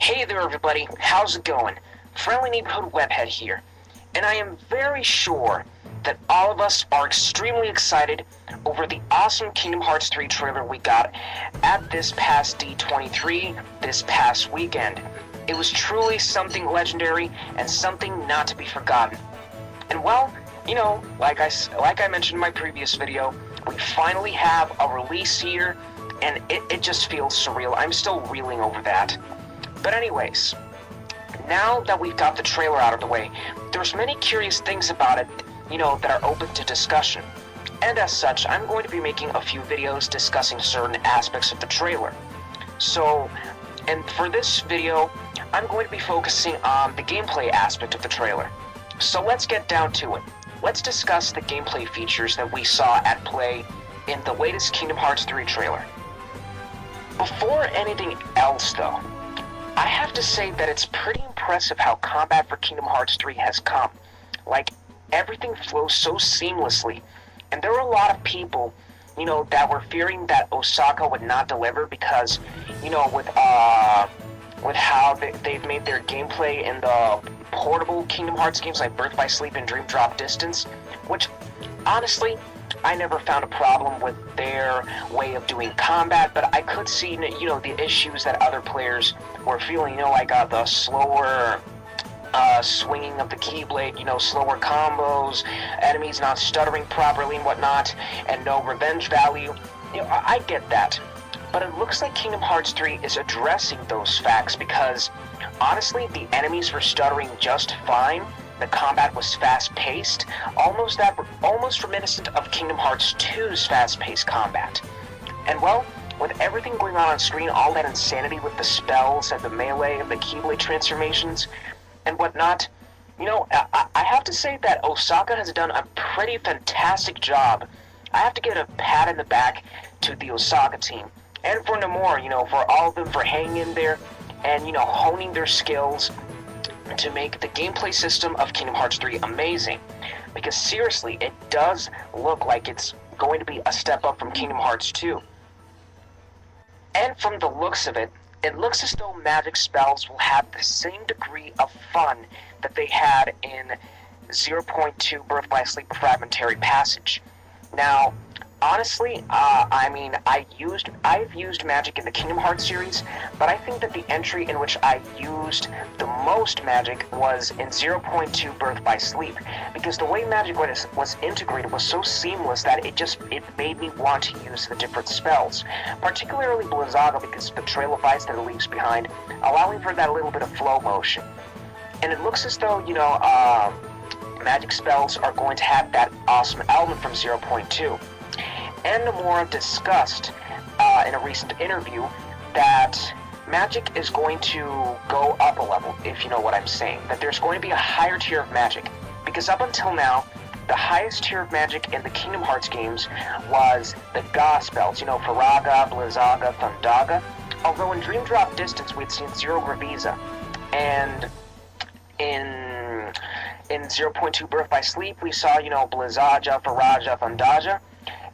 Hey there everybody, how's it going? Friendly Neighborhood Webhead here, and I am very sure that all of us are extremely excited over the awesome Kingdom Hearts 3 trailer we got at this past D23 this past weekend. It was truly something legendary and something not to be forgotten. And well, you know, like I mentioned in my previous video, we finally have a release here, and it just feels surreal. I'm still reeling over that. But anyways, now that we've got the trailer out of the way, there's many curious things about it, you know, that are open to discussion. And as such, I'm going to be making a few videos discussing certain aspects of the trailer. So, and for this video, I'm going to be focusing on the gameplay aspect of the trailer. So let's get down to it. Let's discuss the gameplay features that we saw at play in the latest Kingdom Hearts 3 trailer. Before anything else though, I have to say that it's pretty impressive how combat for Kingdom Hearts 3 has come. Like, everything flows so seamlessly, and there were a lot of people, you know, that were fearing that Osaka would not deliver because, you know, with how they've made their gameplay in the portable Kingdom Hearts games like Birth by Sleep and Dream Drop Distance, which, honestly, I never found a problem with their way of doing combat, but I could see, you know, the issues that other players were feeling, you know, like the slower swinging of the Keyblade, you know, slower combos, enemies not stuttering properly and whatnot, and no revenge value. You know, I get that. But it looks like Kingdom Hearts 3 is addressing those facts because, honestly, the enemies were stuttering just fine. The combat was fast-paced, almost reminiscent of Kingdom Hearts 2's fast-paced combat. And well, with everything going on screen, all that insanity with the spells and the melee and the Keyblade transformations and whatnot, you know, I have to say that Osaka has done a pretty fantastic job. I have to give a pat in the back to the Osaka team, and for Nomura, you know, for all of them for hanging in there and, you know, honing their skills to make the gameplay system of Kingdom Hearts 3 amazing. Because seriously, it does look like it's going to be a step up from Kingdom Hearts 2. And from the looks of it, it looks as though magic spells will have the same degree of fun that they had in 0.2 Birth by Sleep Fragmentary Passage. Now, honestly, I mean, I've used magic in the Kingdom Hearts series, but I think that the entry in which I used the most magic was in 0.2 Birth by Sleep, because the way magic was integrated was so seamless that it made me want to use the different spells, particularly Blizzaga because of the trail of ice that it leaves behind, allowing for that little bit of flow motion. And it looks as though, you know, magic spells are going to have that awesome element from 0.2. And Nomura discussed in a recent interview that magic is going to go up a level, if you know what I'm saying. That there's going to be a higher tier of magic. Because up until now, the highest tier of magic in the Kingdom Hearts games was the Ga spells, you know, Faraga, Blizzaga, Thundaga. Although in Dream Drop Distance we'd seen Zero Gravisa, and in 0.2 Birth by Sleep we saw, you know, Blizzaga, Faraja, Thundaga.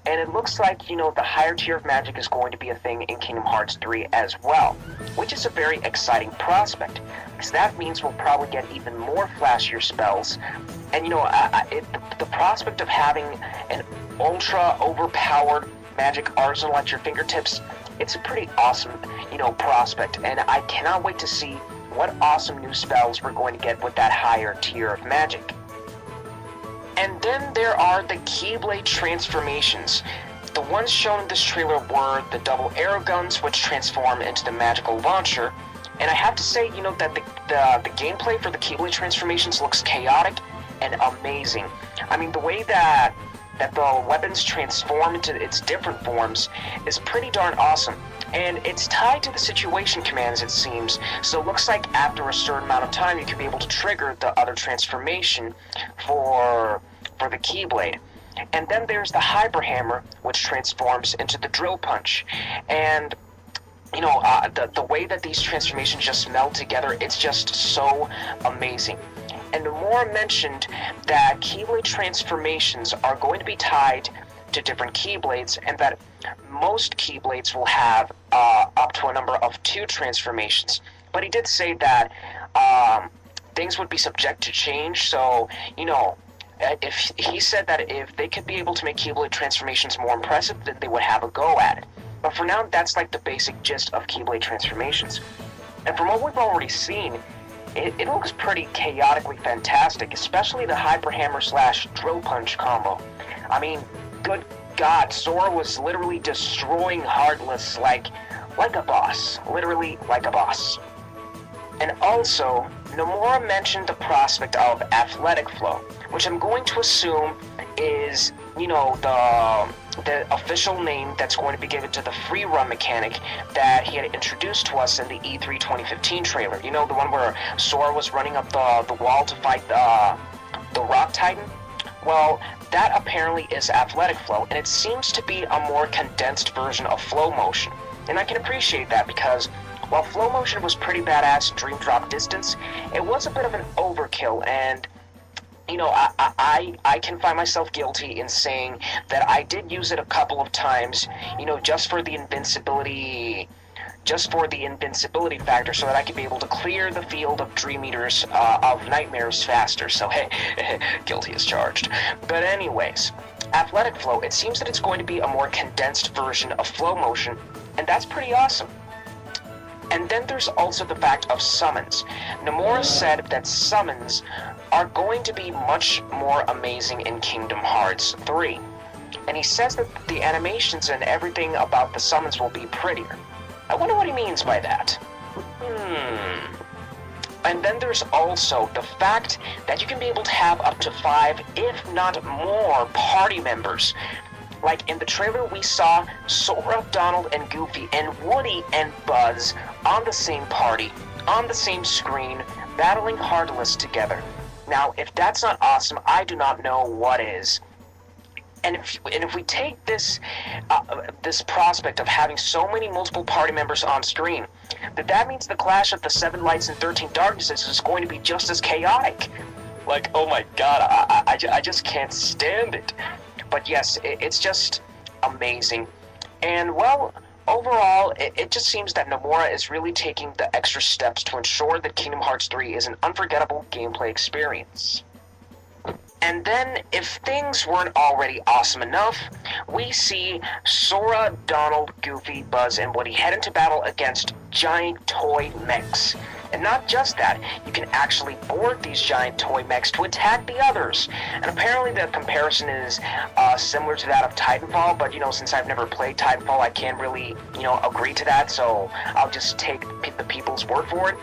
And it looks like, you know, the higher tier of magic is going to be a thing in Kingdom Hearts 3 as well, which is a very exciting prospect, because that means we'll probably get even more flashier spells. And, you know, the prospect of having an ultra overpowered magic arsenal at your fingertips, it's a pretty awesome, you know, prospect, and I cannot wait to see what awesome new spells we're going to get with that higher tier of magic. And then there are the Keyblade transformations. The ones shown in this trailer were the double arrow guns, which transform into the magical launcher. And I have to say, you know, that the gameplay for the Keyblade transformations looks chaotic and amazing. I mean, the way that the weapons transform into its different forms is pretty darn awesome. And it's tied to the situation commands, it seems, so it looks like after a certain amount of time you can be able to trigger the other transformation for the Keyblade. And then there's the Hyper Hammer, which transforms into the Drill Punch. And, you know, the way that these transformations just meld together, it's just so amazing. And Nomura mentioned that Keyblade transformations are going to be tied to different Keyblades, and that most Keyblades will have up to a number of 2 transformations, But he did say that things would be subject to change, so, if he said that if they could be able to make Keyblade transformations more impressive, then they would have a go at it. But for now, that's like the basic gist of Keyblade transformations. And from what we've already seen, it looks pretty chaotically fantastic, especially the Hyper Hammer / Drill Punch combo. I mean, good God, Sora was literally destroying Heartless like a boss. Literally like a boss. And also, Nomura mentioned the prospect of Athletic Flow, which I'm going to assume is, the official name that's going to be given to the free run mechanic that he had introduced to us in the E3 2015 trailer. The one where Sora was running up the wall to fight the Rock Titan? Well, that apparently is Athletic Flow, and it seems to be a more condensed version of Flow Motion. And I can appreciate that because while Flow Motion was pretty badass in Dream Drop Distance, it was a bit of an overkill, and I can find myself guilty in saying that I did use it a couple of times, just for the invincibility factor, so that I could be able to clear the field of Dream Eaters, of Nightmares faster. So hey, guilty as charged. But anyways, Athletic Flow, it seems that it's going to be a more condensed version of Flow Motion, and that's pretty awesome. And then there's also the fact of summons. Nomura said that summons are going to be much more amazing in Kingdom Hearts 3. And he says that the animations and everything about the summons will be prettier. I wonder what he means by that. And then there's also the fact that you can be able to have up to 5, if not more, party members. Like in the trailer we saw Sora, Donald, and Goofy, and Woody and Buzz on the same party, on the same screen, battling Heartless together. Now, if that's not awesome, I do not know what is. And if we take this prospect of having so many multiple party members on screen, that means the Clash of the 7 Lights and 13 Darknesses is going to be just as chaotic. Like, oh my god, I just can't stand it. But yes, it's just amazing. And well, overall, it just seems that Nomura is really taking the extra steps to ensure that Kingdom Hearts 3 is an unforgettable gameplay experience. And then, if things weren't already awesome enough, we see Sora, Donald, Goofy, Buzz, and Woody head into battle against giant toy mechs. And not just that, you can actually board these giant toy mechs to attack the others. And apparently the comparison is similar to that of Titanfall, but since I've never played Titanfall, I can't really, agree to that, so I'll just take the people's word for it.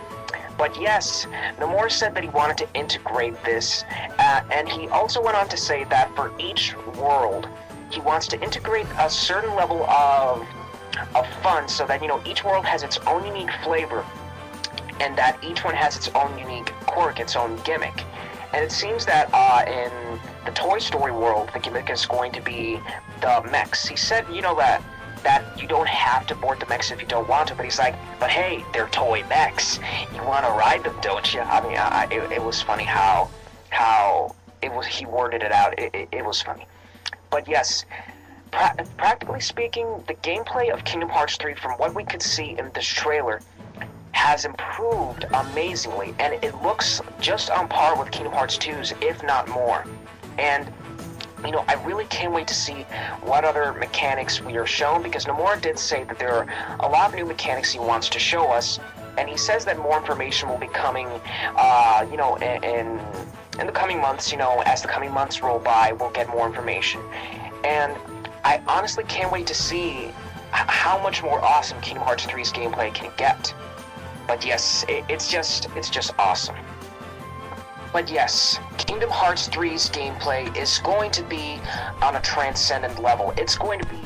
But yes, Nomura said that he wanted to integrate this, and he also went on to say that for each world, he wants to integrate a certain level of fun so that, each world has its own unique flavor, and that each one has its own unique quirk, its own gimmick. And it seems that in the Toy Story world, the gimmick is going to be the mechs. He said, that you don't have to board the mechs if you don't want to, but he's like, but hey, they're toy mechs. You want to ride them, don't you? I mean, it was funny how he worded it out. It was funny. But yes, practically speaking, the gameplay of Kingdom Hearts 3, from what we could see in this trailer, has improved amazingly, and it looks just on par with Kingdom Hearts 2's, if not more. And I really can't wait to see what other mechanics we are shown, because Nomura did say that there are a lot of new mechanics he wants to show us, and he says that more information will be coming, in the coming months. As the coming months roll by, we'll get more information. And I honestly can't wait to see how much more awesome Kingdom Hearts 3's gameplay can get. But yes, it's just awesome. But yes, Kingdom Hearts 3's gameplay is going to be on a transcendent level. It's going to be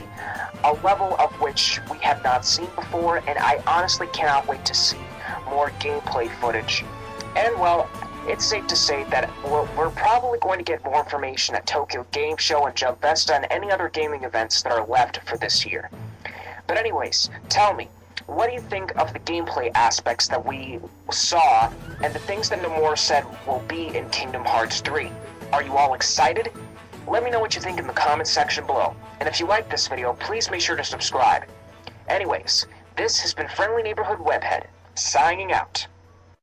a level of which we have not seen before, and I honestly cannot wait to see more gameplay footage. And well, it's safe to say that we're probably going to get more information at Tokyo Game Show and Jump Festa and any other gaming events that are left for this year. But anyways, tell me, what do you think of the gameplay aspects that we saw and the things that Nomura said will be in Kingdom Hearts 3? Are you all excited? Let me know what you think in the comments section below. And if you like this video, please make sure to subscribe. Anyways, this has been Friendly Neighborhood Webhead. signing out.